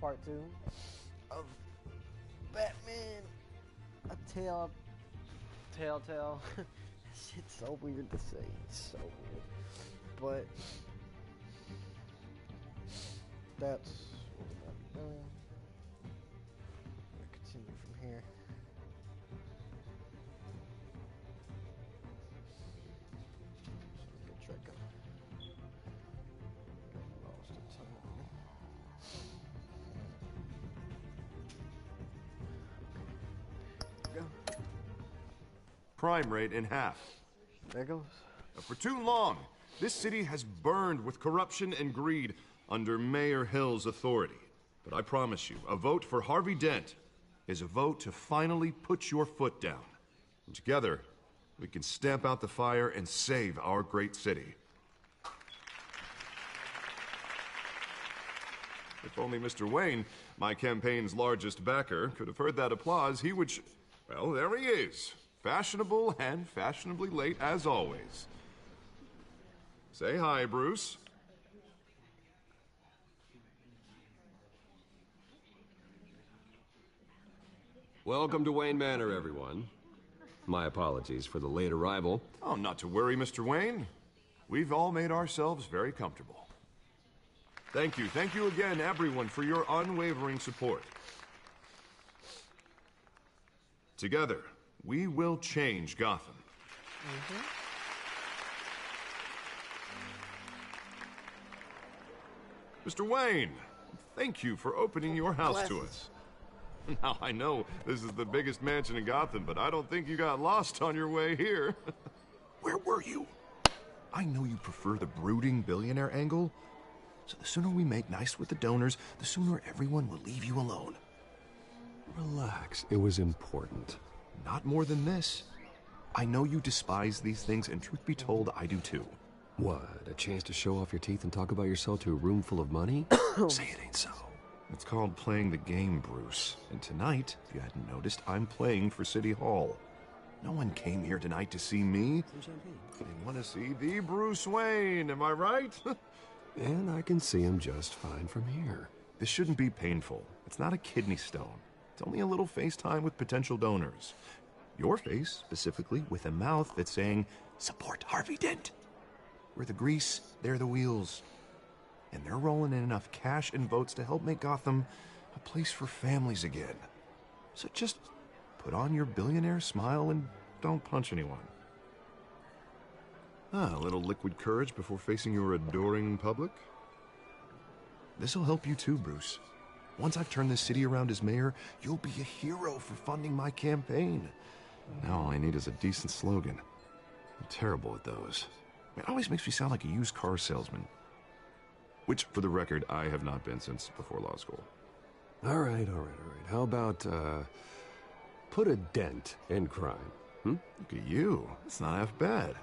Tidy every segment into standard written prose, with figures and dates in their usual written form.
part 2 of Batman, a Telltale. Shit's so weird to say. It's so weird. But that's what we're going to be doing. We're going to continue from here. Get track of. Got lost in time. Go. Crime rate in half. There goes. For too long, this city has burned with corruption and greed under Mayor Hill's authority. But I promise you, a vote for Harvey Dent is a vote to finally put your foot down. And together, we can stamp out the fire and save our great city. If only Mr. Wayne, my campaign's largest backer, could have heard that applause, he would well, there he is. Fashionable and fashionably late as always. Say hi, Bruce. Welcome to Wayne Manor, everyone. My apologies for the late arrival. Oh, not to worry, Mr. Wayne. We've all made ourselves very comfortable. Thank you again, everyone, for your unwavering support. Together, we will change Gotham. Mr. Wayne, thank you for opening your house to us. Now, I know this is the biggest mansion in Gotham, but I don't think you got lost on your way here. Where were you? I know you prefer the brooding billionaire angle, so the sooner we make nice with the donors, the sooner everyone will leave you alone. Relax, it was important. Not more than this. I know you despise these things, and truth be told, I do too. What, a chance to show off your teeth and talk about yourself to a room full of money? Say it ain't so. It's called playing the game, Bruce. And tonight, if you hadn't noticed, I'm playing for City Hall. No one came here tonight to see me. Some champagne. They want to see the Bruce Wayne, am I right? And I can see him just fine from here. This shouldn't be painful. It's not a kidney stone. It's only a little FaceTime with potential donors. Your face, specifically, with a mouth that's saying, support Harvey Dent. We're the grease, they're the wheels. And they're rolling in enough cash and votes to help make Gotham a place for families again. So just put on your billionaire smile and don't punch anyone. A little liquid courage before facing your adoring public. This'll help you too, Bruce. Once I've turned this city around as mayor, you'll be a hero for funding my campaign. Now all I need is a decent slogan. I'm terrible at those. It always makes me sound like a used car salesman. Which, for the record, I have not been since before law school. All right. How about, put a dent in crime? Look at you. That's not half bad.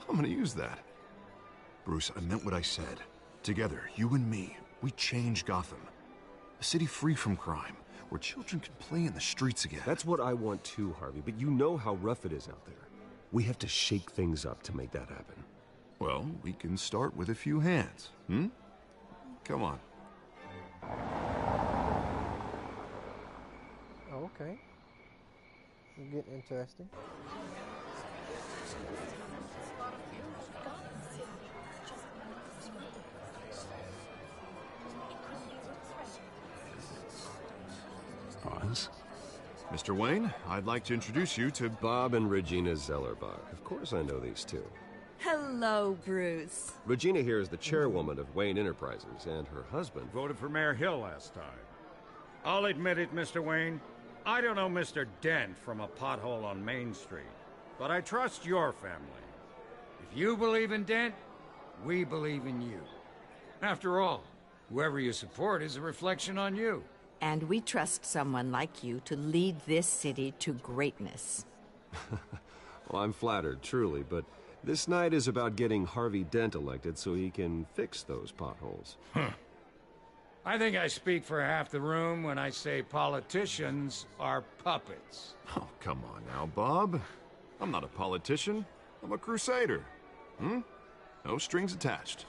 I'm gonna use that. Bruce, I meant what I said. Together, you and me, we change Gotham. A city free from crime, where children can play in the streets again. That's what I want too, Harvey, but you know how rough it is out there. We have to shake things up to make that happen. Well, we can start with a few hands, Come on. Oh, okay. It's getting interesting. Pause. Mr. Wayne, I'd like to introduce you to Bob and Regina Zellerbach. Of course I know these two. Hello, Bruce. Regina here is the chairwoman of Wayne Enterprises, and her husband Voted for Mayor Hill last time. I'll admit it, Mr. Wayne. I don't know Mr. Dent from a pothole on Main Street, but I trust your family. If you believe in Dent, we believe in you. After all, whoever you support is a reflection on you. And we trust someone like you to lead this city to greatness. Well, I'm flattered, truly, but this night is about getting Harvey Dent elected so he can fix those potholes. I think I speak for half the room when I say politicians are puppets. Oh, come on now, Bob. I'm not a politician. I'm a crusader. No strings attached.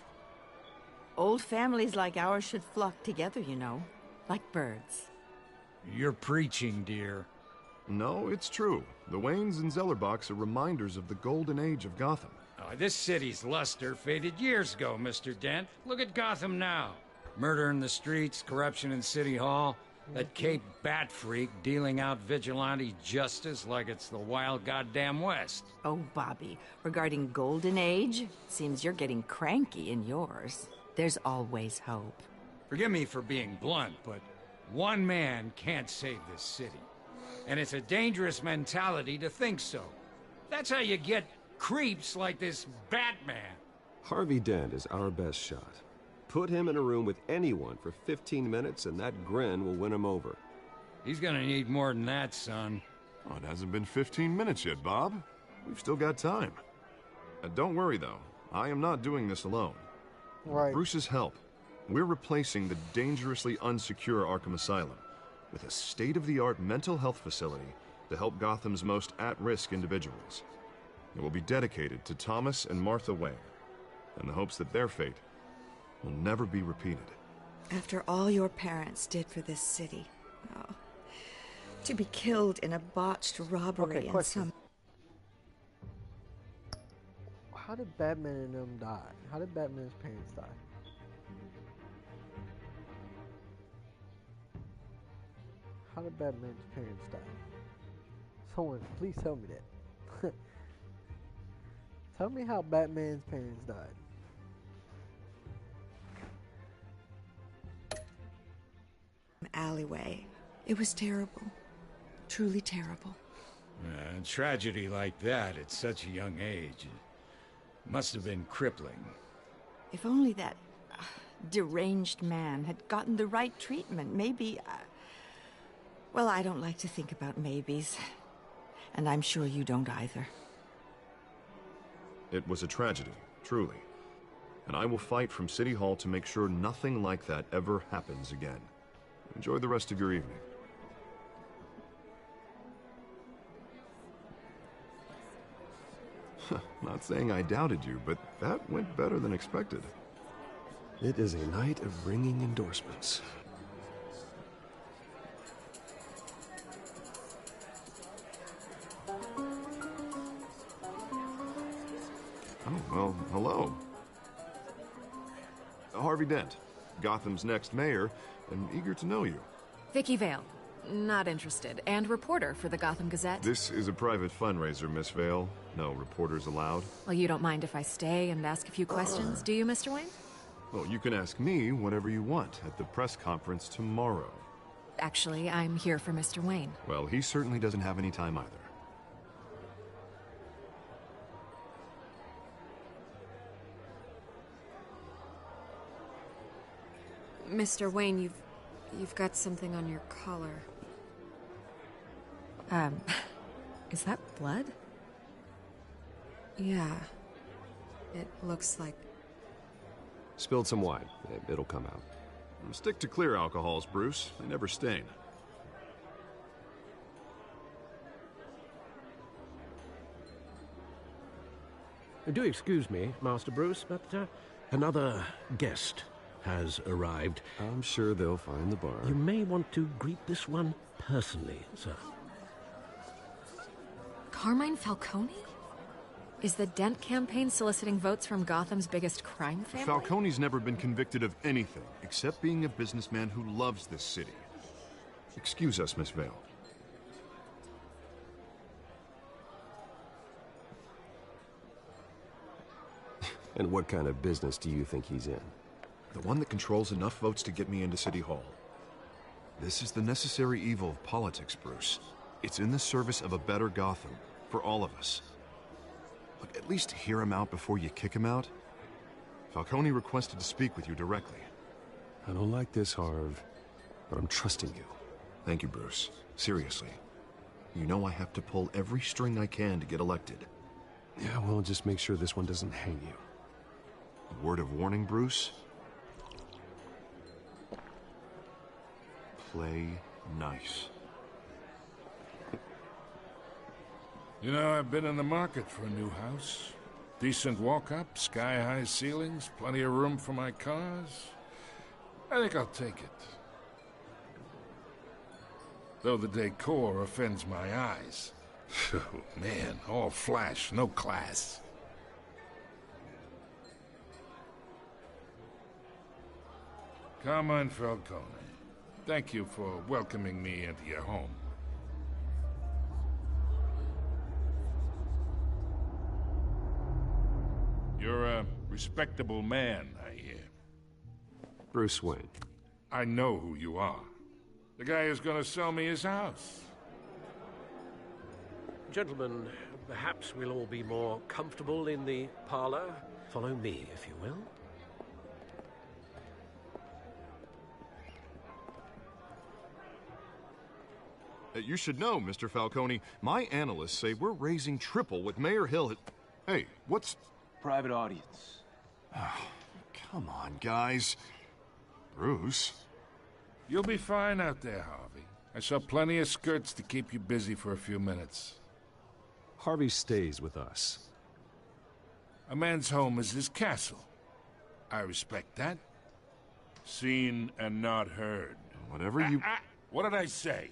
Old families like ours should flock together, you know. like birds. You're preaching, dear. No, it's true. The Waynes and Zellerbachs are reminders of the golden age of Gotham. Oh, this city's luster faded years ago, Mr. Dent. Look at Gotham now. Murder in the streets, corruption in City Hall, that Cape Bat freak dealing out vigilante justice like it's the wild goddamn West. Oh, Bobby, regarding Golden Age, seems you're getting cranky in yours. There's always hope. Forgive me for being blunt, but one man can't save this city. And it's a dangerous mentality to think so. That's how you get creeps like this Batman. Harvey Dent is our best shot. Put him in a room with anyone for 15 minutes and that grin will win him over. He's gonna need more than that, son. Oh, it hasn't been 15 minutes yet, Bob. We've still got time. Don't worry, though. I am not doing this alone. Right. With Bruce's help, we're replacing the dangerously unsecure Arkham Asylum with a state-of-the-art mental health facility to help Gotham's most at-risk individuals. It will be dedicated to Thomas and Martha Wayne, in the hopes that their fate will never be repeated. After all your parents did for this city, oh, to be killed in a botched robbery Okay, in question. some... How did Batman and them die? How did Batman's parents die? How did Batman's parents die? Someone, please tell me that. Tell me how Batman's parents died. alleyway. It was terrible. Truly terrible. A tragedy like that at such a young age must have been crippling. If only that deranged man had gotten the right treatment, maybe... well, I don't like to think about maybes. And I'm sure you don't either. It was a tragedy, truly. And I will fight from City Hall to make sure nothing like that ever happens again. Enjoy the rest of your evening. Not saying I doubted you, but that went better than expected. It is a night of ringing endorsements. Oh, well, hello. Harvey Dent, Gotham's next mayor, and eager to know you. Vicky Vale. Not interested. And reporter for the Gotham Gazette. This is a private fundraiser, Miss Vale. No reporters allowed. Well, you don't mind if I stay and ask a few questions, do you, Mr. Wayne? Well, you can ask me whatever you want at the press conference tomorrow. Actually, I'm here for Mr. Wayne. Well, he certainly doesn't have any time either. Mr. Wayne, you've got something on your collar. Is that blood? Yeah. It looks like... Spilled some wine. It'll come out. Stick to clear alcohols, Bruce. They never stain. Do excuse me, Master Bruce, but another guest has arrived. I'm sure they'll find the bar. You may want to greet this one personally, sir. Carmine Falcone? Is the Dent campaign soliciting votes from Gotham's biggest crime family? Falcone's never been convicted of anything except being a businessman who loves this city. Excuse us, Miss Vale. And what kind of business do you think he's in? The one that controls enough votes to get me into City Hall. This is the necessary evil of politics, Bruce. It's in the service of a better Gotham, for all of us. Look, at least hear him out before you kick him out. Falcone requested to speak with you directly. I don't like this, Harv, but I'm trusting you. Thank you, Bruce. Seriously. You know I have to pull every string I can to get elected. Yeah, well, just make sure this one doesn't hang you. A word of warning, Bruce? Play nice. You know, I've been in the market for a new house. Decent walk-up, sky-high ceilings, plenty of room for my cars. I think I'll take it. though the decor offends my eyes. Oh, man, all flash, no class. Carmine Falcone, thank you for welcoming me into your home. You're a respectable man, I hear. Bruce Wayne. I know who you are. The guy who's gonna sell me his house. Gentlemen, perhaps we'll all be more comfortable in the parlor. Follow me, if you will. You should know, Mr. Falcone, my analysts say we're raising triple what Mayor Hill had... Hey, what's... Private audience. Oh, come on, guys. Bruce? You'll be fine out there, Harvey. I saw plenty of skirts to keep you busy for a few minutes. Harvey stays with us. A man's home is his castle. I respect that. Seen and not heard. Whatever you... What did I say?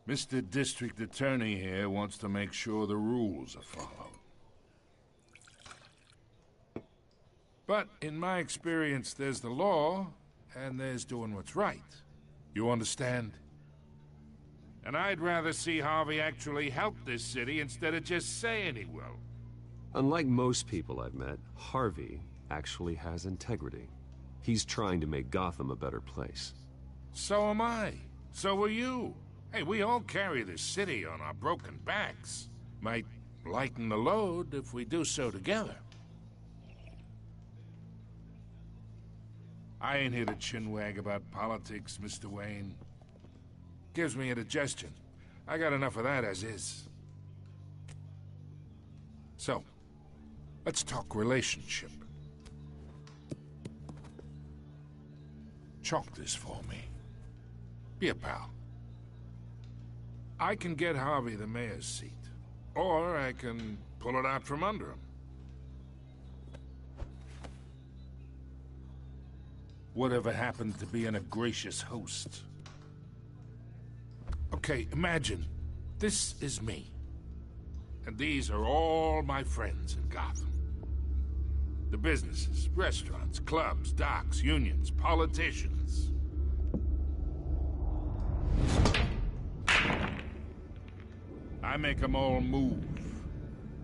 Mr. District Attorney here wants to make sure the rules are followed. But in my experience, there's the law, and there's doing what's right. You understand? And I'd rather see Harvey actually help this city instead of just saying he will. Unlike most people I've met, Harvey actually has integrity. He's trying to make Gotham a better place. So am I. So are you. Hey, we all carry this city on our broken backs. Might lighten the load if we do so together. I ain't here to chinwag about politics, Mr. Wayne. Gives me indigestion. I got enough of that as is. So, let's talk relationship. Chalk this for me. Be a pal. I can get Harvey the mayor's seat, or I can pull it out from under him. Whatever happens to being a gracious host. Okay, imagine this is me, and these are all my friends in Gotham. The businesses, restaurants, clubs, docks, unions, politicians. I make them all move.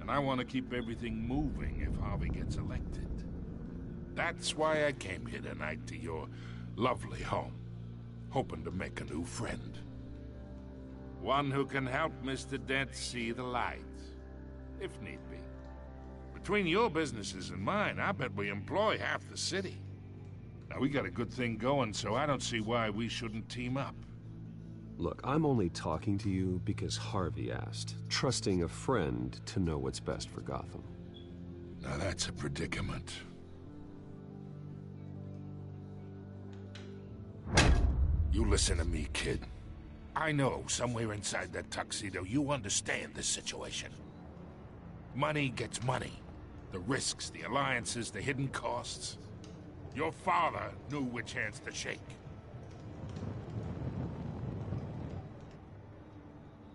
And I want to keep everything moving if Harvey gets elected. That's why I came here tonight to your lovely home, hoping to make a new friend. One who can help Mr. Dent see the light, if need be. Between your businesses and mine, I bet we employ half the city. Now, we got a good thing going, so I don't see why we shouldn't team up. Look, I'm only talking to you because Harvey asked, trusting a friend to know what's best for Gotham. Now that's a predicament. You listen to me, kid. I know somewhere inside that tuxedo you understand this situation. Money gets money. The risks, the alliances, the hidden costs. Your father knew which hands to shake.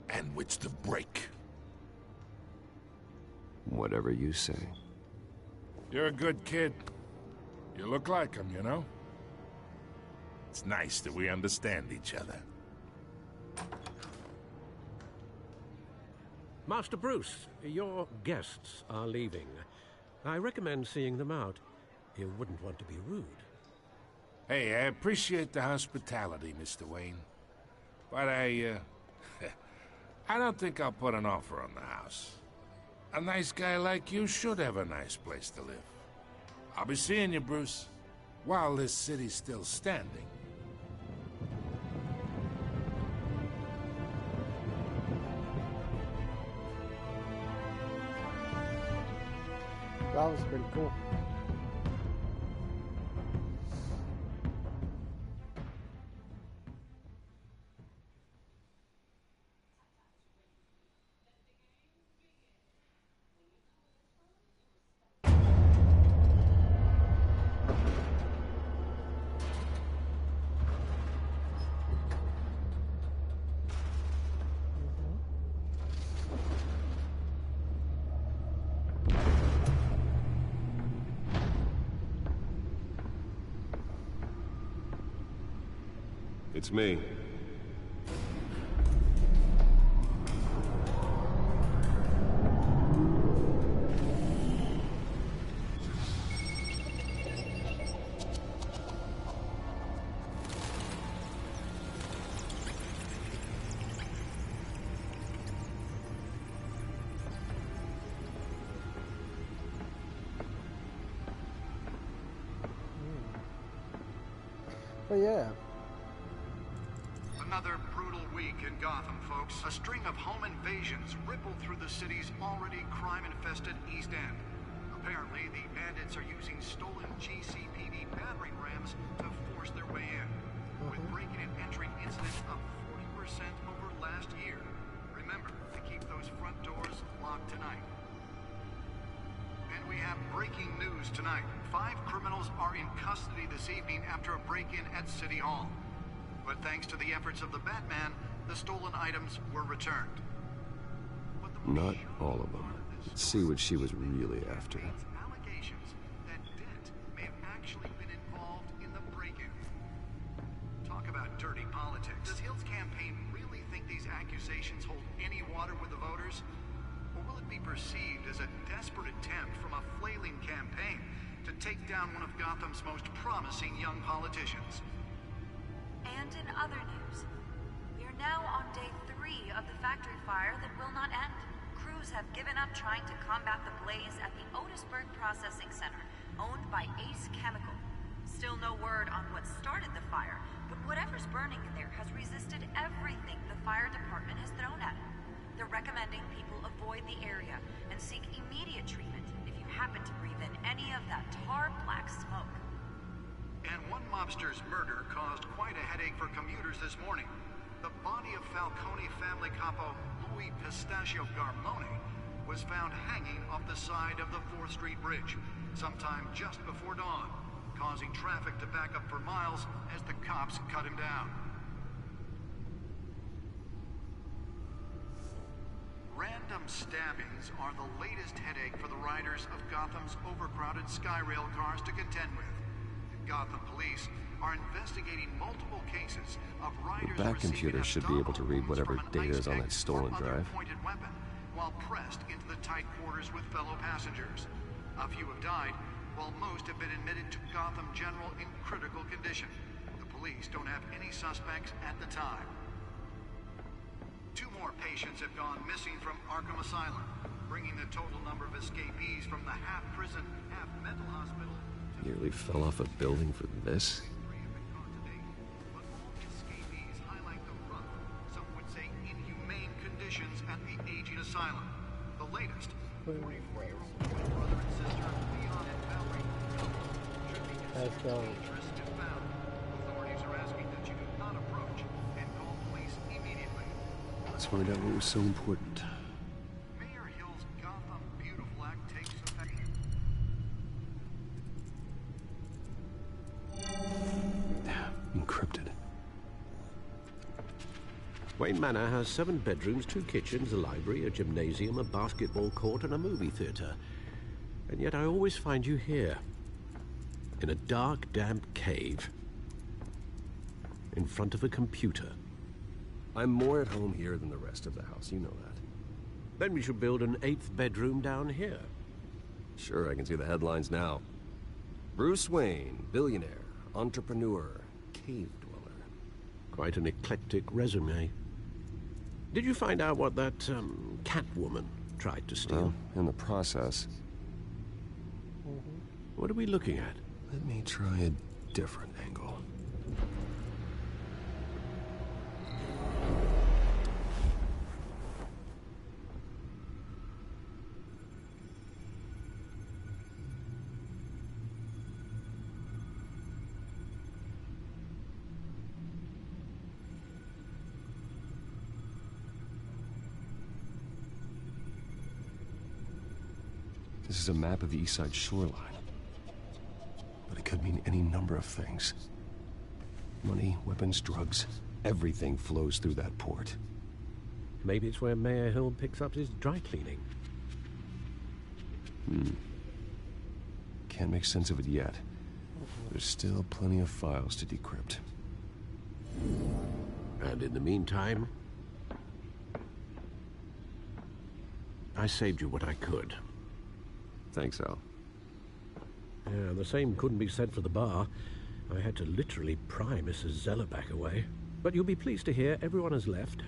And which to break. Whatever you say. You're a good kid. You look like him, you know? It's nice that we understand each other. Master Bruce, your guests are leaving. I recommend seeing them out. You wouldn't want to be rude. Hey, I appreciate the hospitality, Mr. Wayne. But I don't think I'll put an offer on the house. A nice guy like you should have a nice place to live. I'll be seeing you, Bruce, while this city's still standing. That was pretty cool. It's me. But yeah. Another brutal week in Gotham, folks. A string of home invasions rippled through the city's already crime-infested East End. Apparently, the bandits are using stolen GCPD battering rams to force their way in, with breaking and entering incidents up 40% over last year. Remember to keep those front doors locked tonight. And we have breaking news tonight. 5 criminals are in custody this evening after a break-in at City Hall. But thanks to the efforts of the Batman, the stolen items were returned. Not all of them. Let's see what she was really after. Allegations that Dent may have actually been involved in the break-in. Talk about dirty politics. Does Hill's campaign really think these accusations hold any water with the voters? Or will it be perceived as a desperate attempt from a flailing campaign to take down one of Gotham's most promising young politicians? And in other news, we are now on day 3 of the factory fire that will not end. Crews have given up trying to combat the blaze at the Otisburg Processing Center, owned by Ace Chemical. Still no word on what started the fire, but whatever's burning in there has resisted everything the fire department has thrown at it. They're recommending people avoid the area and seek immediate treatment if you happen to breathe in any of that tar black smoke. And one mobster's murder caused quite a headache for commuters this morning. The body of Falcone family capo Louis Pistachio Garmone was found hanging off the side of the 4th Street Bridge sometime just before dawn, causing traffic to back up for miles as the cops cut him down. Random stabbings are the latest headache for the riders of Gotham's overcrowded Skyrail cars to contend with. Gotham police are investigating multiple cases of riders. The back computer should be able to read whatever data is on that stolen drive. Weapon while pressed into the tight quarters with fellow passengers. A few have died, while most have been admitted to Gotham General in critical condition. The police don't have any suspects at the time. 2 more patients have gone missing from Arkham Asylum, bringing the total number of escapees from the half-prison, half-mental hospital. Nearly fell off a building for this? But all escapees highlight the rough, some would say inhumane conditions at the aging asylum. The latest, 44-year-old brother and sister, Leon and Valerie, should be considered dangerous if found. Authorities are asking that you do not approach and call police immediately. Let's find out what was so important. Mayor Hill's Gotham Beautiful Act takes effect. Encrypted. Wayne Manor has 7 bedrooms, 2 kitchens, a library, a gymnasium, a basketball court, and a movie theater. And yet I always find you here, in a dark, damp cave, in front of a computer. I'm more at home here than the rest of the house, you know that. Then we should build an 8th bedroom down here. Sure, I can see the headlines now. Bruce Wayne, billionaire, entrepreneur, cave dweller. Quite an eclectic resume. Did you find out what that, Catwoman tried to steal? Well, in the process. What are we looking at? Let me try a different angle. This is a map of the East Side shoreline. But it could mean any number of things. Money, weapons, drugs, everything flows through that port. Maybe it's where Mayor Hill picks up his dry cleaning. Can't make sense of it yet. There's still plenty of files to decrypt. And in the meantime, I saved you what I could. Thanks, Al. Yeah, the same couldn't be said for the bar. I had to literally pry Mrs. Zellerback away. But you'll be pleased to hear everyone has left,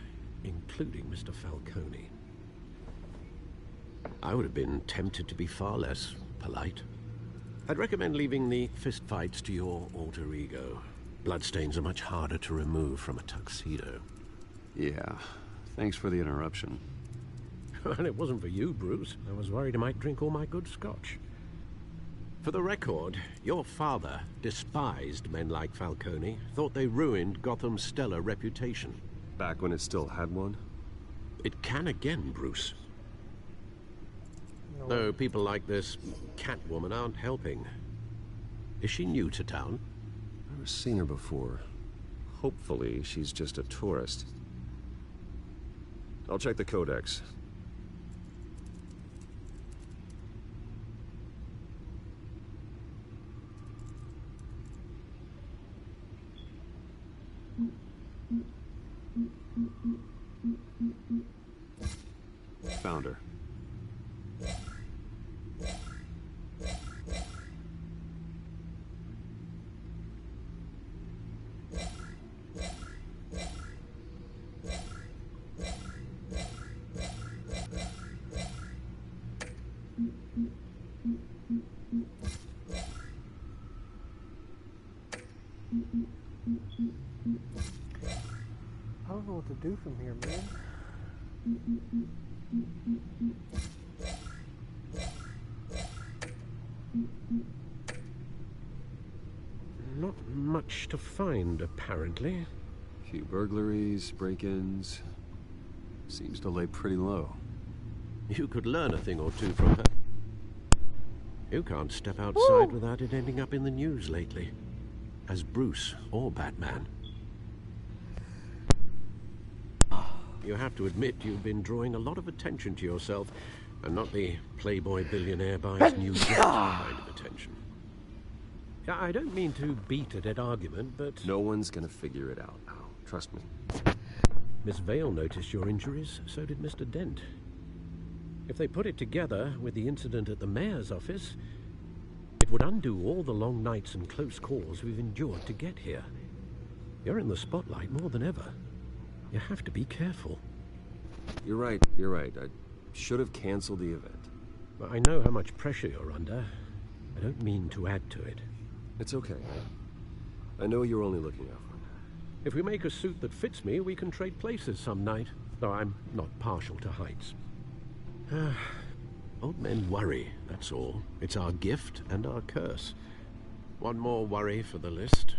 including Mr. Falcone. I would have been tempted to be far less polite. I'd recommend leaving the fistfights to your alter ego. Bloodstains are much harder to remove from a tuxedo. Yeah, thanks for the interruption. And it wasn't for you, Bruce. I was worried I might drink all my good scotch. For the record, your father despised men like Falcone, thought they ruined Gotham's stellar reputation. Back when it still had one? It can again, Bruce. No. Though people like this Catwoman aren't helping. Is she new to town? I've never seen her before. Hopefully, she's just a tourist. I'll check the codex. Found her. I don't know what to do from here, man. Not much to find, apparently. Few burglaries, break-ins. Seems to lay pretty low. You could learn a thing or two from her. You can't step outside without it ending up in the news lately. As Bruce or Batman. You have to admit you've been drawing a lot of attention to yourself, and not the playboy billionaire buys new jet kind of attention. I don't mean to beat a dead argument, but... No one's gonna figure it out, Al. Trust me. Miss Vale noticed your injuries, so did Mr. Dent. If they put it together with the incident at the mayor's office, it would undo all the long nights and close calls we've endured to get here. You're in the spotlight more than ever. You have to be careful. You're right. I should have canceled the event. I know how much pressure you're under. I don't mean to add to it. It's okay. I know you're only looking out for me. If we make a suit that fits me, we can trade places some night. Though I'm not partial to heights. Old men worry, that's all. It's our gift and our curse. One more worry for the list.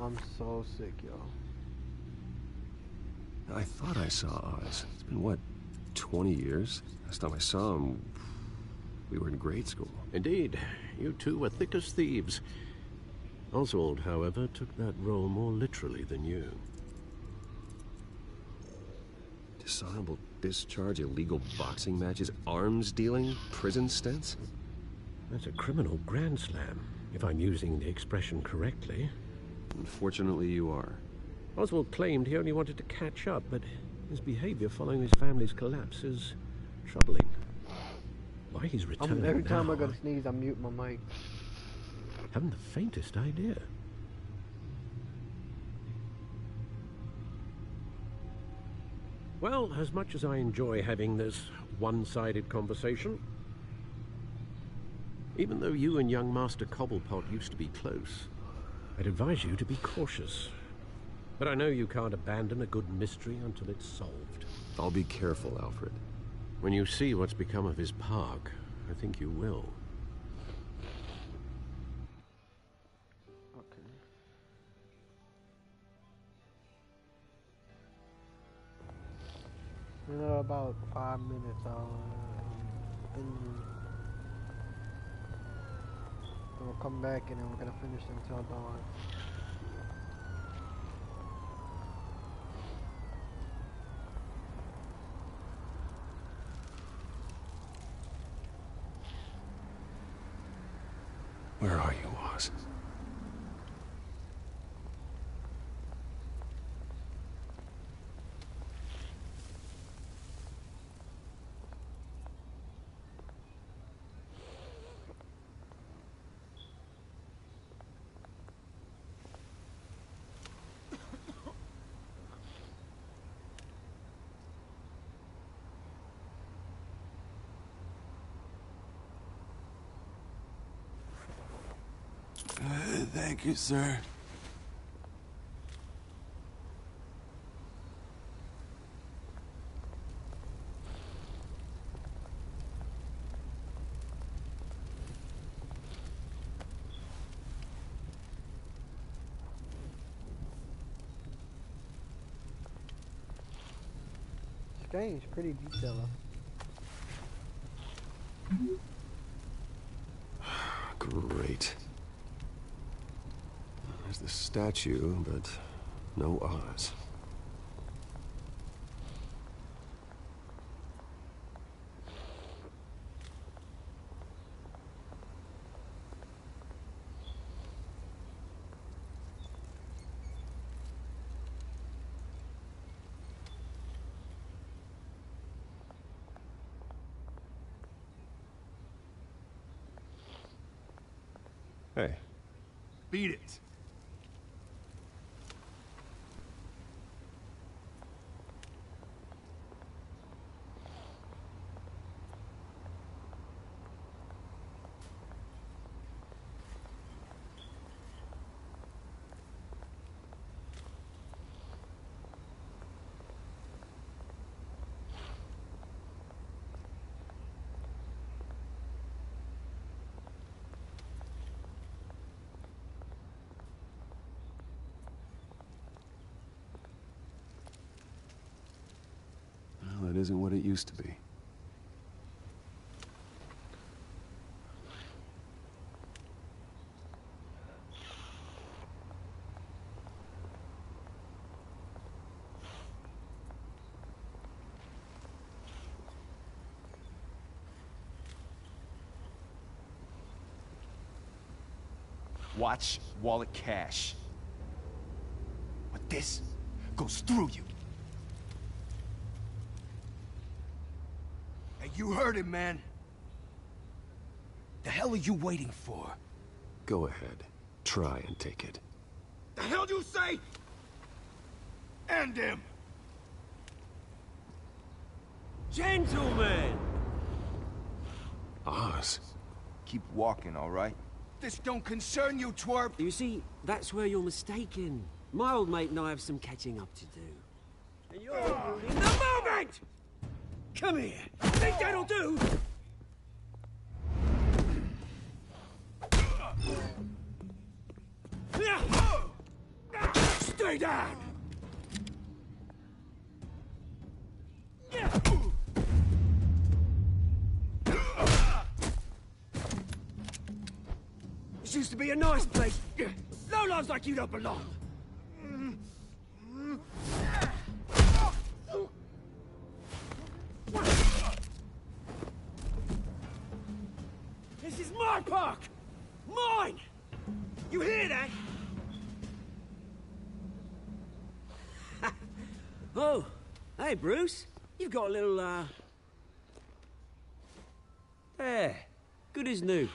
I'm so sick, y'all. I thought I saw Oz. It's been, what, 20 years? Last time I saw him, we were in grade school. Indeed. You two were thick as thieves. Oswald, however, took that role more literally than you. Dishonorable discharge, illegal boxing matches, arms dealing, prison stints? That's a criminal grand slam, if I'm using the expression correctly. Unfortunately, you are. Oswald claimed he only wanted to catch up, but his behavior following his family's collapse is troubling. Why he's returned Every time now, I go to sneeze, I mute my mic. Haven't the faintest idea. Well, as much as I enjoy having this one-sided conversation, even though you and young Master Cobblepot used to be close, I'd advise you to be cautious. But I know you can't abandon a good mystery until it's solved. I'll be careful, Alfred. When you see what's become of his park, I think you will. Okay. In about 5 minutes, we'll come back and then we're gonna finish until dawn. Oz. Thank you, sir. This game's pretty detailed. Great. There's the statue, but no Oz. Hey. Beat it. Well, that isn't what it used to be. Watch wallet cash. But this goes through you. Hey, you heard it, man. The hell are you waiting for? Go ahead. Try and take it. The hell do you say? End him! Gentlemen! Oz. Keep walking, all right? This don't concern you, twerp! You see, that's where you're mistaken. My old mate and I have some catching up to do. And you're in the moment! Come here! Think that'll do? Stay down! This used to be a nice place. Lowlifes like you don't belong. This is my park! Mine! You hear that? Oh, hey, Bruce. You've got a little, There. Good as new.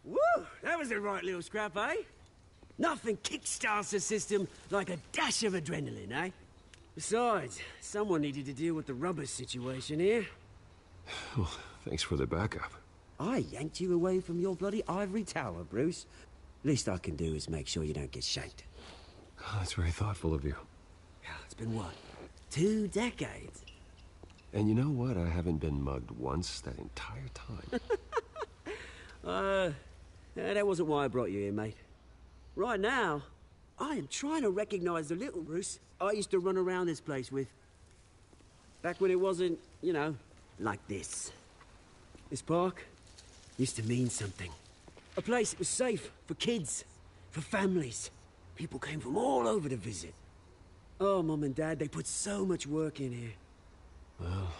Woo! That was a right little scrap, eh? Nothing kickstarts the system like a dash of adrenaline, eh? Besides, someone needed to deal with the rubber situation here. Well, thanks for the backup. I yanked you away from your bloody ivory tower, Bruce. Least I can do is make sure you don't get shanked. Oh, that's very thoughtful of you. It's been what? 2 decades? And you know what? I haven't been mugged once that entire time. That wasn't why I brought you here, mate. Right now, I am trying to recognize the little Bruce I used to run around this place with. Back when it wasn't, you know, like this. This park used to mean something. A place that was safe for kids, for families. People came from all over to visit. Oh, Mum and Dad, they put so much work in here. Well,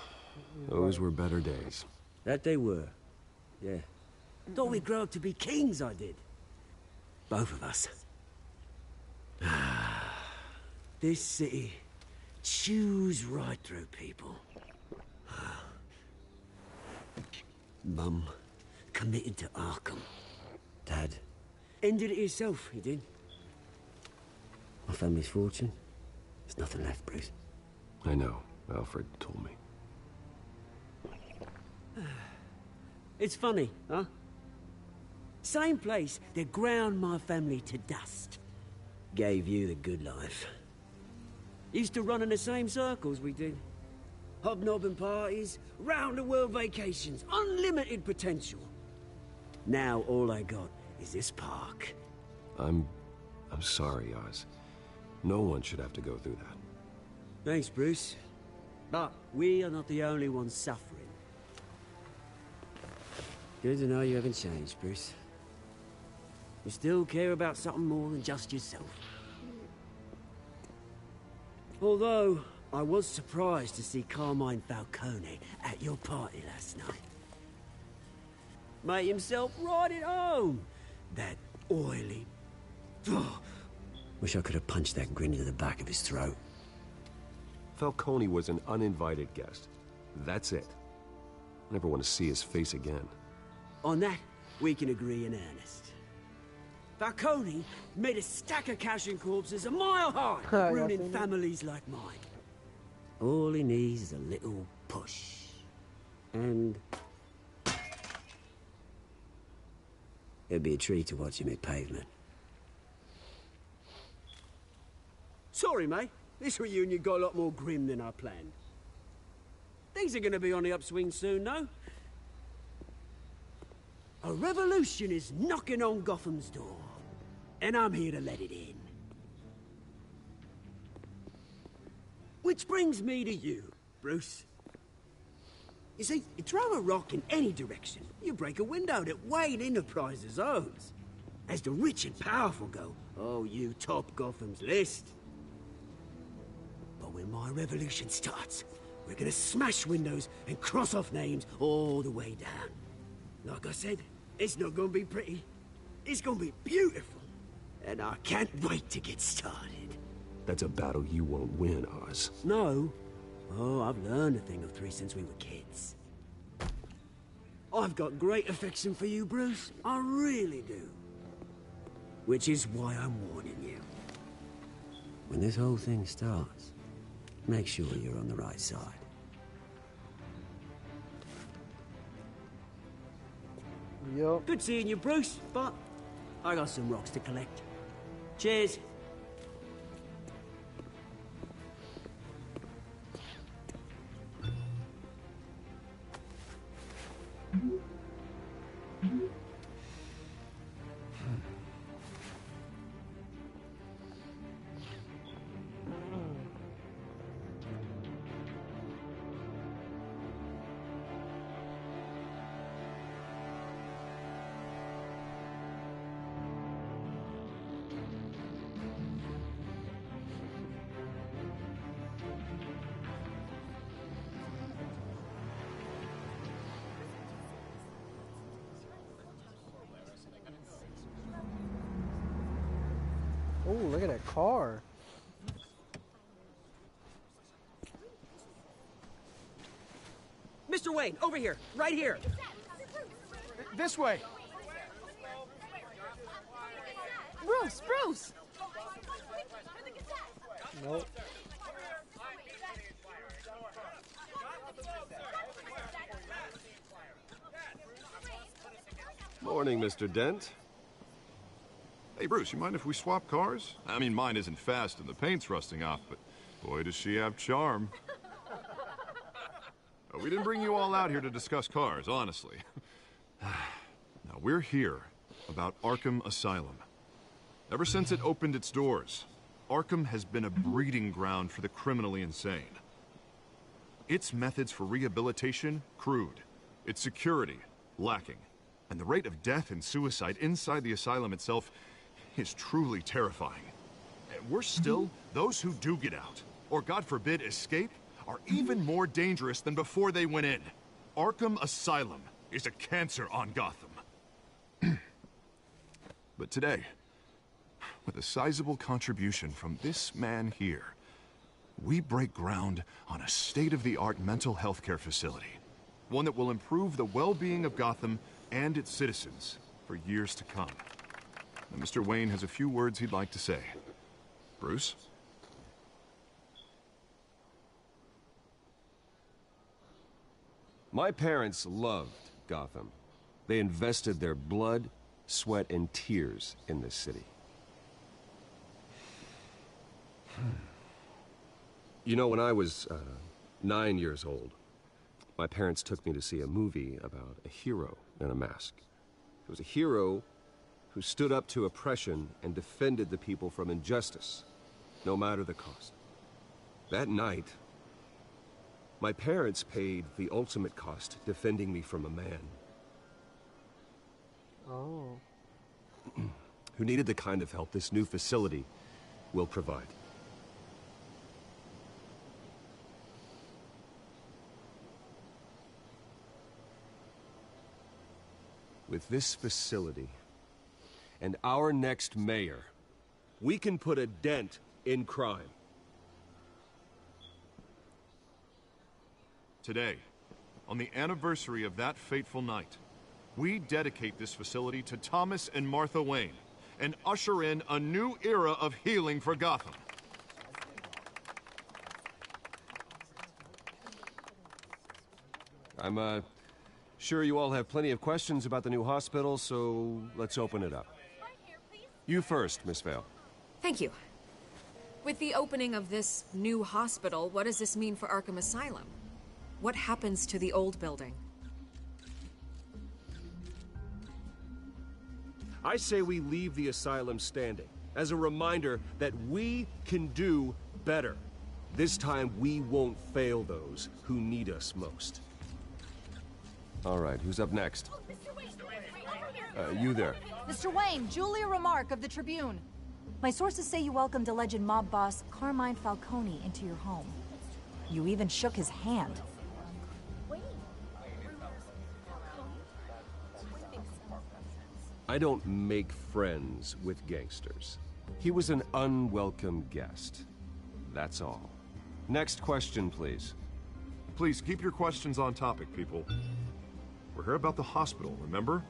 those were better days. That they were. Yeah. Thought we'd grow up to be kings, I did. Both of us. This city chews right through people. Mum committed to Arkham. Dad ended it himself, he did. My family's fortune. There's nothing left, Bruce. I know. Alfred told me. It's funny, huh? Same place that ground my family to dust. Gave you the good life. Used to run in the same circles we did. Hobnobbing parties, round-the-world vacations, unlimited potential. Now all I got is this park. I'm sorry, Oz. No one should have to go through that. Thanks, Bruce. But we are not the only ones suffering. Good to know you haven't changed, Bruce. You still care about something more than just yourself. Although, I was surprised to see Carmine Falcone at your party last night. Made himself right at home. That oily... Wish I could have punched that grin into the back of his throat. Falcone was an uninvited guest. That's it. Never want to see his face again. On that, we can agree in earnest. Falcone made a stack of cash and corpses a mile high, ruining families like mine. All he needs is a little push. And... it'd be a treat to watch him hit pavement. Sorry, mate. This reunion got a lot more grim than I planned. Things are gonna be on the upswing soon, no? A revolution is knocking on Gotham's door, and I'm here to let it in. Which brings me to you, Bruce. You see, you throw a rock in any direction, you break a window that Wayne Enterprises owns. As the rich and powerful go, oh, you top Gotham's list. But when my revolution starts, we're gonna smash windows and cross off names all the way down. Like I said, it's not gonna be pretty. It's gonna be beautiful. And I can't wait to get started. That's a battle you won't win, Oz. No. Oh, I've learned a thing or three since we were kids. I've got great affection for you, Bruce. I really do. Which is why I'm warning you. When this whole thing starts, make sure you're on the right side. Yup. Good seeing you, Bruce, but I got some rocks to collect. Cheers. Oh, look at that car. Mr. Wayne, over here, right here. This way. Bruce, Bruce! Nope. Morning, Mr. Dent. Hey, Bruce, you mind if we swap cars? I mean, mine isn't fast and the paint's rusting off, but boy, does she have charm. We didn't bring you all out here to discuss cars, honestly. Now, we're here about Arkham Asylum. Ever since it opened its doors, Arkham has been a breeding ground for the criminally insane. Its methods for rehabilitation, crude. Its security, lacking. And the rate of death and suicide inside the asylum itself is truly terrifying. And worse still, those who do get out, or God forbid escape, are even more dangerous than before they went in. Arkham Asylum is a cancer on Gotham. Today, with a sizable contribution from this man here, we break ground on a state-of-the-art mental health care facility. One that will improve the well-being of Gotham and its citizens for years to come. Now, Mr. Wayne has a few words he'd like to say. Bruce? My parents loved Gotham. They invested their blood, sweat, and tears in this city. You know, when I was 9 years old, my parents took me to see a movie about a hero in a mask. It was a hero who stood up to oppression and defended the people from injustice, no matter the cost. That night, my parents paid the ultimate cost defending me from a man. Oh. Who needed the kind of help this new facility will provide. With this facility and our next mayor, we can put a dent in crime. Today, on the anniversary of that fateful night, we dedicate this facility to Thomas and Martha Wayne and usher in a new era of healing for Gotham. I'm sure you all have plenty of questions about the new hospital, so let's open it up. You first, Miss Vale. Thank you. With the opening of this new hospital, what does this mean for Arkham Asylum? What happens to the old building? I say we leave the asylum standing, as a reminder that we can do better. This time, we won't fail those who need us most. All right, who's up next? You there. Mr. Wayne, Julia Remark of the Tribune. My sources say you welcomed alleged mob boss Carmine Falcone into your home. You even shook his hand. I don't make friends with gangsters. He was an unwelcome guest. That's all. Next question, please. Please keep your questions on topic, people. We're here about the hospital, remember?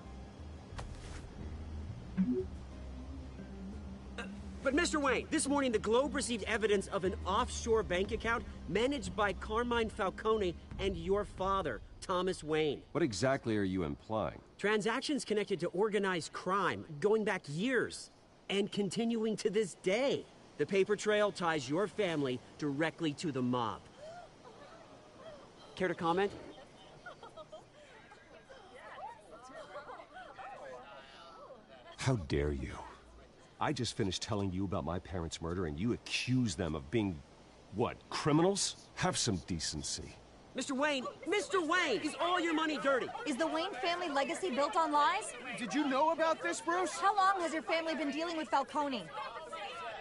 But Mr. Wayne, this morning the Globe received evidence of an offshore bank account managed by Carmine Falcone and your father, Thomas Wayne. What exactly are you implying? Transactions connected to organized crime going back years and continuing to this day. The paper trail ties your family directly to the mob. Care to comment? How dare you? I just finished telling you about my parents' murder and you accuse them of being, what, criminals? Have some decency. Mr. Wayne, is all your money dirty? Is the Wayne family legacy built on lies? Did you know about this, Bruce? How long has your family been dealing with Falcone?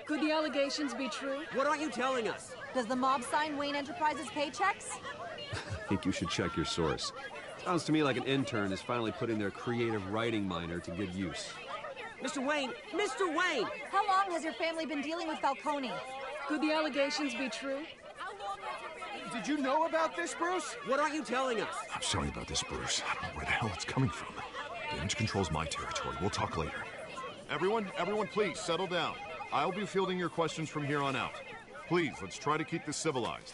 Could the allegations be true? What aren't you telling us? Does the mob sign Wayne Enterprises paychecks? I think you should check your source. Sounds to me like an intern is finally putting their creative writing minor to good use. Mr. Wayne! How long has your family been dealing with Falcone? Could the allegations be true? Did you know about this, Bruce? What aren't you telling us? I'm sorry about this, Bruce. I don't know where the hell it's coming from. Damage control's my territory. We'll talk later. Everyone, please, settle down. I'll be fielding your questions from here on out. Please, let's try to keep this civilized.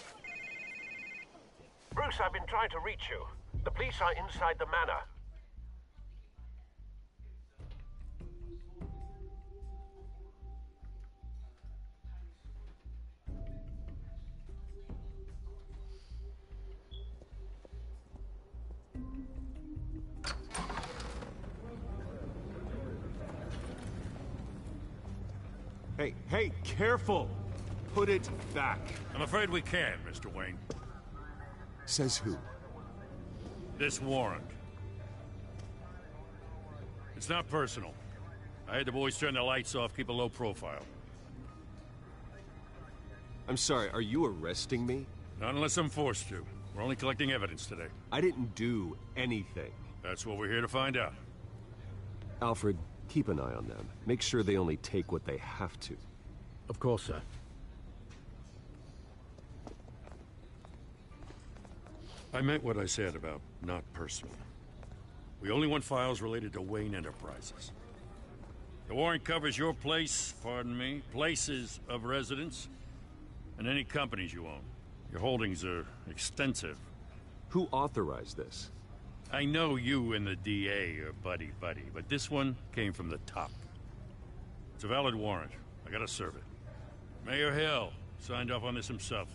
Bruce, I've been trying to reach you. The police are inside the manor. Hey, careful! Put it back. I'm afraid we can't, Mr. Wayne. Says who? This warrant. It's not personal. I had the boys turn the lights off, keep a low profile. I'm sorry, are you arresting me? Not unless I'm forced to. We're only collecting evidence today. I didn't do anything. That's what we're here to find out. Alfred, Keep an eye on them. Make sure they only take what they have to. Of course, sir. I meant what I said about not personal. We only want files related to Wayne Enterprises. The warrant covers your place, pardon me, places of residence, and any companies you own. Your holdings are extensive. Who authorized this? I know you and the DA are buddy-buddy, but this one came from the top. It's a valid warrant. I gotta serve it. Mayor Hill signed off on this himself.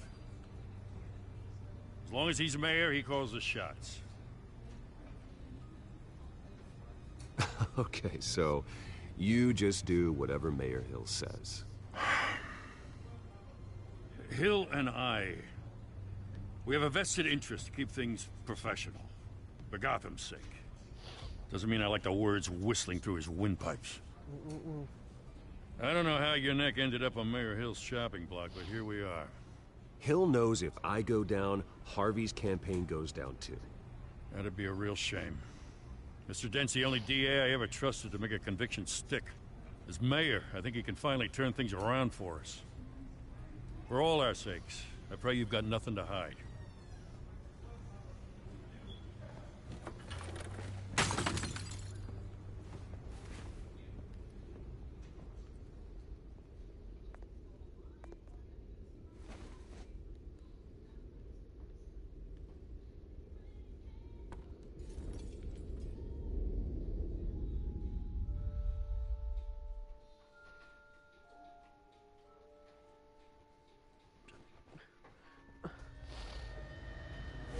As long as he's mayor, he calls the shots. Okay, so you just do whatever Mayor Hill says. Hill and I, we have a vested interest to keep things professional. For Gotham's sake. Doesn't mean I like the words whistling through his windpipes. I don't know how your neck ended up on Mayor Hill's shopping block, but here we are. Hill knows if I go down, Harvey's campaign goes down too. That'd be a real shame. Mr. Dent's the only DA I ever trusted to make a conviction stick. As mayor, I think he can finally turn things around for us. For all our sakes, I pray you've got nothing to hide.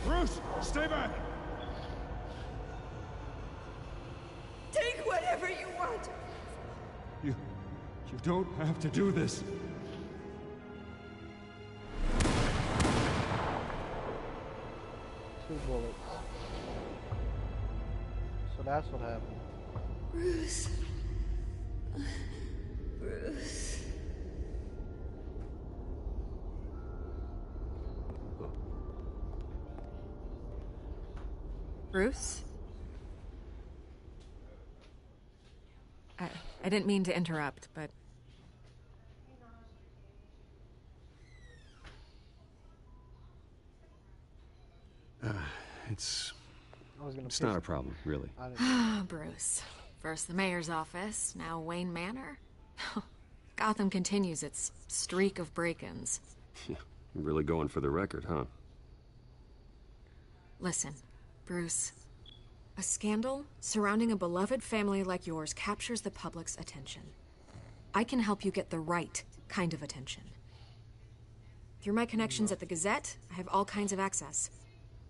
Bruce, stay back! Take whatever you want. You don't have to do this. 2 bullets. So that's what happened. Bruce. Bruce. Bruce? I didn't mean to interrupt, but... It's not a problem, really. Bruce. First the mayor's office, now Wayne Manor. Gotham continues its streak of break-ins. You're really going for the record, huh? Listen, Bruce. A scandal surrounding a beloved family like yours captures the public's attention. I can help you get the right kind of attention. Through my connections at the Gazette, I have all kinds of access.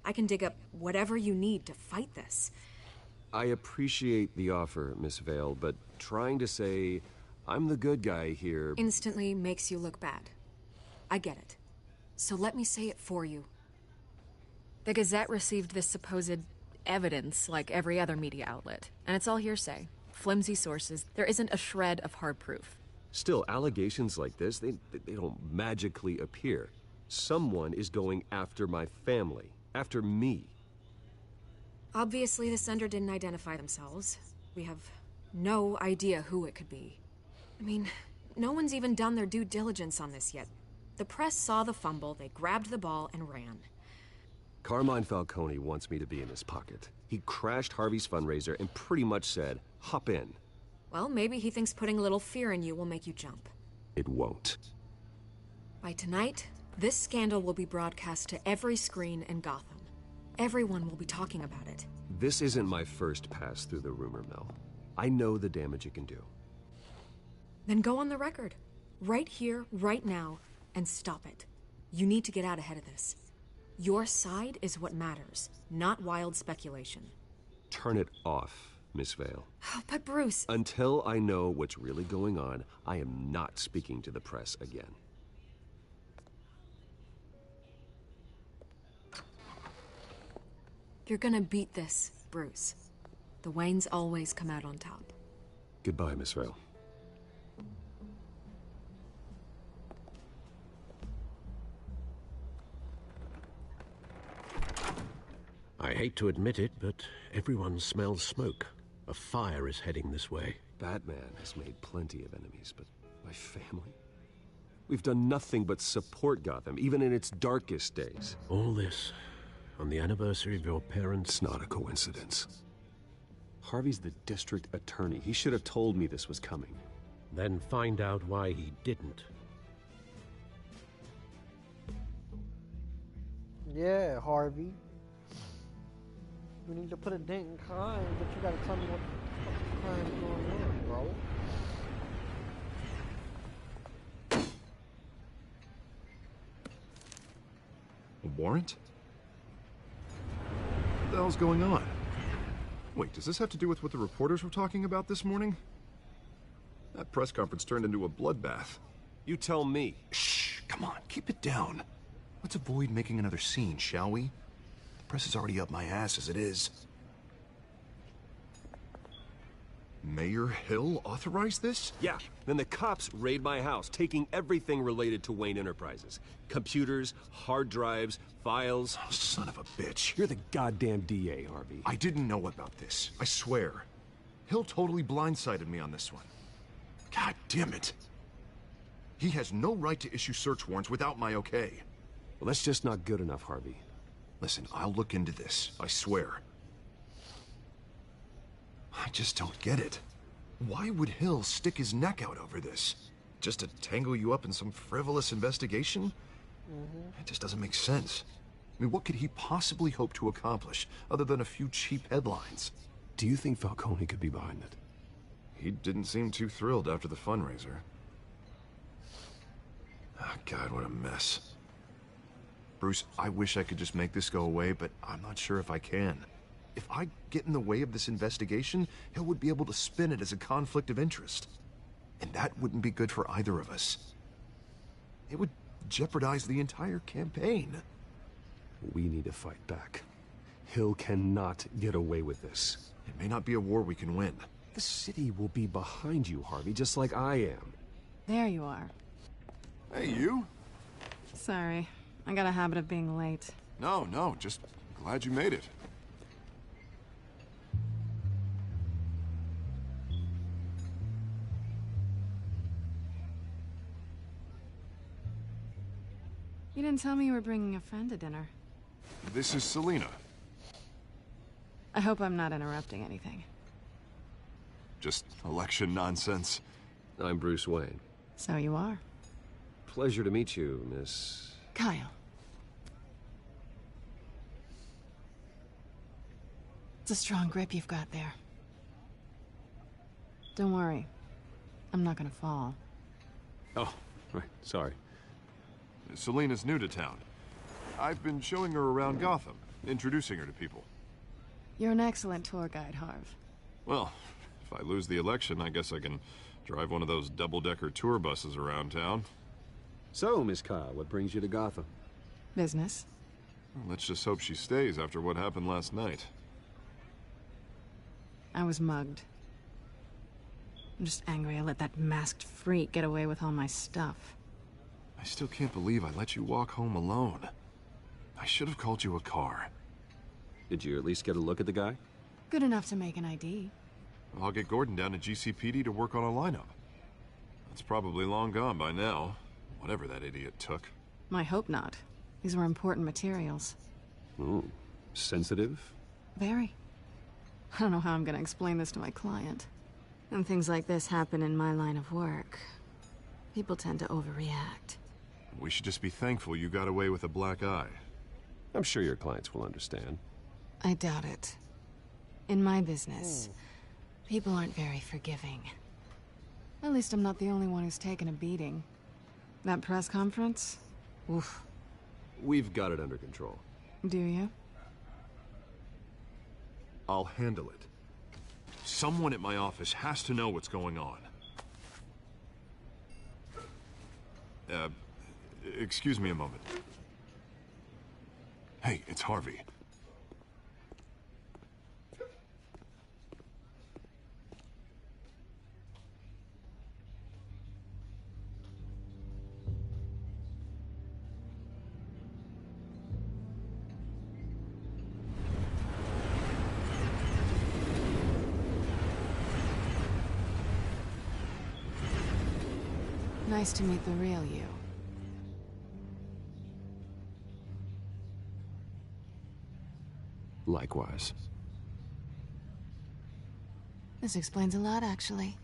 I can dig up whatever you need to fight this. I appreciate the offer, Miss Vale, but trying to say I'm the good guy here instantly makes you look bad. I get it. So let me say it for you. The Gazette received this supposed evidence like every other media outlet, and it's all hearsay. Flimsy sources. There isn't a shred of hard proof. Still, allegations like this, they don't magically appear. Someone is going after my family. After me. Obviously, the sender didn't identify themselves. We have no idea who it could be. I mean, no one's even done their due diligence on this yet. The press saw the fumble, they grabbed the ball and ran. Carmine Falcone wants me to be in his pocket. He crashed Harvey's fundraiser and pretty much said, hop in. Well, maybe he thinks putting a little fear in you will make you jump. It won't. By tonight, this scandal will be broadcast to every screen in Gotham. Everyone will be talking about it. This isn't my first pass through the rumor mill. I know the damage it can do. Then go on the record. Right here, right now, and stop it. You need to get out ahead of this. Your side is what matters, not wild speculation. Turn it off, Miss Vale. But Bruce... Until I know what's really going on, I am not speaking to the press again. You're gonna beat this, Bruce. The Waynes always come out on top. Goodbye, Miss Vale. I hate to admit it, but everyone smells smoke. A fire is heading this way. Batman has made plenty of enemies, but my family? We've done nothing but support Gotham, even in its darkest days. All this on the anniversary of your parents'... It's not a coincidence. Harvey's the district attorney. He should have told me this was coming. Then find out why he didn't. Yeah, Harvey. We need to put a dent in crime, but you gotta tell me what the crime's going on, bro. A warrant? What the hell's going on? Wait, does this have to do with what the reporters were talking about this morning? That press conference turned into a bloodbath. You tell me. Shh, come on, keep it down. Let's avoid making another scene, shall we? The press is already up my ass as it is. Mayor Hill authorized this? Yeah. Then the cops raid my house, taking everything related to Wayne Enterprises. Computers, hard drives, files. Oh, son of a bitch. You're the goddamn DA, Harvey. I didn't know about this. I swear. Hill totally blindsided me on this one. God damn it. He has no right to issue search warrants without my okay. Well, that's just not good enough, Harvey. Listen, I'll look into this. I swear. I just don't get it. Why would Hill stick his neck out over this? Just to tangle you up in some frivolous investigation? It just doesn't make sense. I mean, what could he possibly hope to accomplish other than a few cheap headlines? Do you think Falcone could be behind it? He didn't seem too thrilled after the fundraiser. Oh, God, what a mess. Bruce, I wish I could just make this go away, but I'm not sure if I can. If I get in the way of this investigation, Hill would be able to spin it as a conflict of interest. And that wouldn't be good for either of us. It would jeopardize the entire campaign. We need to fight back. Hill cannot get away with this. It may not be a war we can win. The city will be behind you, Harvey, just like I am. There you are. Hey, you? Sorry. I got a habit of being late. No, just glad you made it. You didn't tell me you were bringing a friend to dinner. This is Selina. I hope I'm not interrupting anything. Just election nonsense. I'm Bruce Wayne. So you are. Pleasure to meet you, Miss... Kyle. It's a strong grip you've got there. Don't worry. I'm not gonna fall. Oh, right. Sorry. Selina's new to town. I've been showing her around Gotham, introducing her to people. You're an excellent tour guide, Harv. Well, if I lose the election, I guess I can drive one of those double-decker tour buses around town. So, Miss Kyle, what brings you to Gotham? Business. Well, let's just hope she stays after what happened last night. I was mugged. I'm just angry I let that masked freak get away with all my stuff. I still can't believe I let you walk home alone. I should have called you a car. Did you at least get a look at the guy? Good enough to make an ID. I'll get Gordon down to GCPD to work on a lineup. That's probably long gone by now, whatever that idiot took. I hope not. These were important materials. Ooh, sensitive? Very. I don't know how I'm gonna explain this to my client. And things like this happen in my line of work. People tend to overreact. We should just be thankful you got away with a black eye. I'm sure your clients will understand. I doubt it. In my business, people aren't very forgiving. At least I'm not the only one who's taken a beating. That press conference? Oof. We've got it under control. Do you? I'll handle it. Someone at my office has to know what's going on. Excuse me a moment. Hey, it's Harvey. Nice to meet the real you. Likewise. This explains a lot, actually.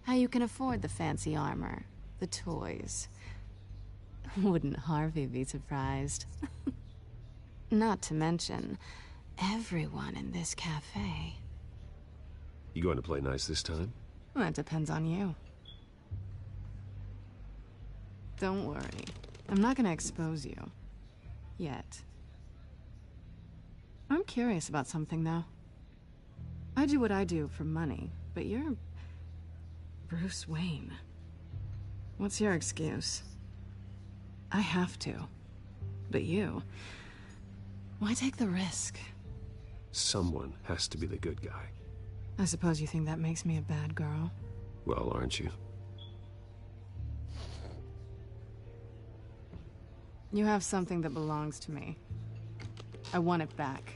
How you can afford the fancy armor, the toys. Wouldn't Harvey be surprised? Not to mention, everyone in this cafe. You going to play nice this time? Well, it depends on you. Don't worry. I'm not gonna expose you. Yet. I'm curious about something, though. I do what I do for money, but you're... Bruce Wayne. What's your excuse? I have to. But you... Why take the risk? Someone has to be the good guy. I suppose you think that makes me a bad girl? Well, aren't you? You have something that belongs to me. I want it back.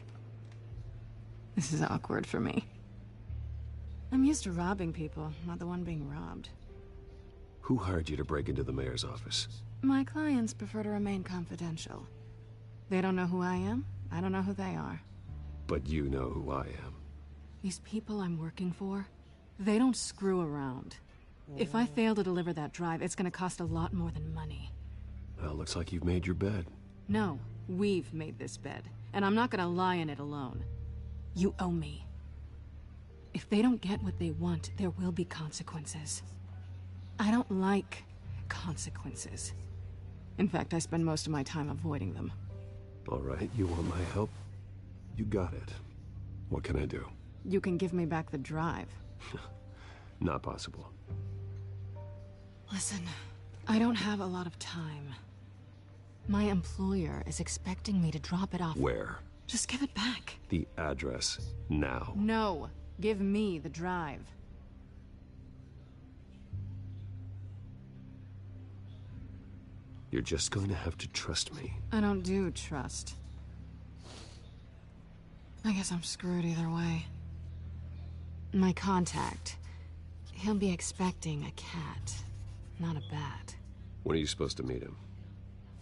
This is awkward for me. I'm used to robbing people, not the one being robbed. Who hired you to break into the mayor's office? My clients prefer to remain confidential. They don't know who I am, I don't know who they are. But you know who I am. These people I'm working for, they don't screw around. If I fail to deliver that drive, it's gonna cost a lot more than money. Well, looks like you've made your bed. No, we've made this bed, and I'm not gonna lie in it alone. You owe me. If they don't get what they want, there will be consequences. I don't like consequences. In fact, I spend most of my time avoiding them. All right, you want my help? You got it. What can I do? You can give me back the drive. Not possible. Listen, I don't have a lot of time. My employer is expecting me to drop it off. Where? Just give it back. The address, now. No, give me the drive. You're just going to have to trust me. I don't do trust. I guess I'm screwed either way. My contact, he'll be expecting a cat, not a bat. When are you supposed to meet him?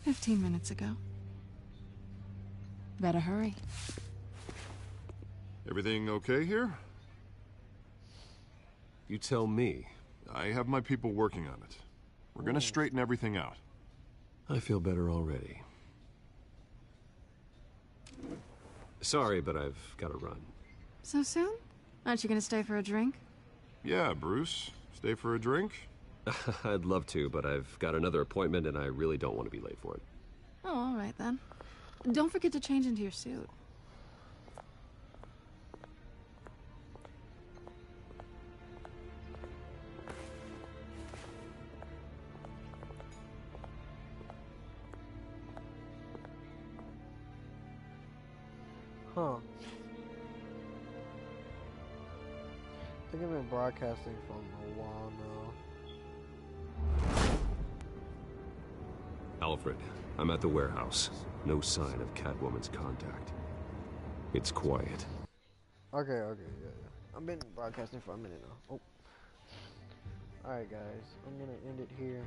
15 minutes ago. Better hurry. Everything okay here? You tell me. I have my people working on it. We're gonna straighten everything out. I feel better already. Sorry, but I've got to run. So soon? Aren't you gonna stay for a drink? Yeah, Bruce. Stay for a drink? I'd love to, but I've got another appointment and I really don't want to be late for it. Oh, all right then. Don't forget to change into your suit. Huh. I think I've been broadcasting for a while now. Alfred, I'm at the warehouse. No sign of Catwoman's contact. It's quiet. Okay, yeah. I've been broadcasting for a minute now. Oh. Alright guys, I'm gonna end it here.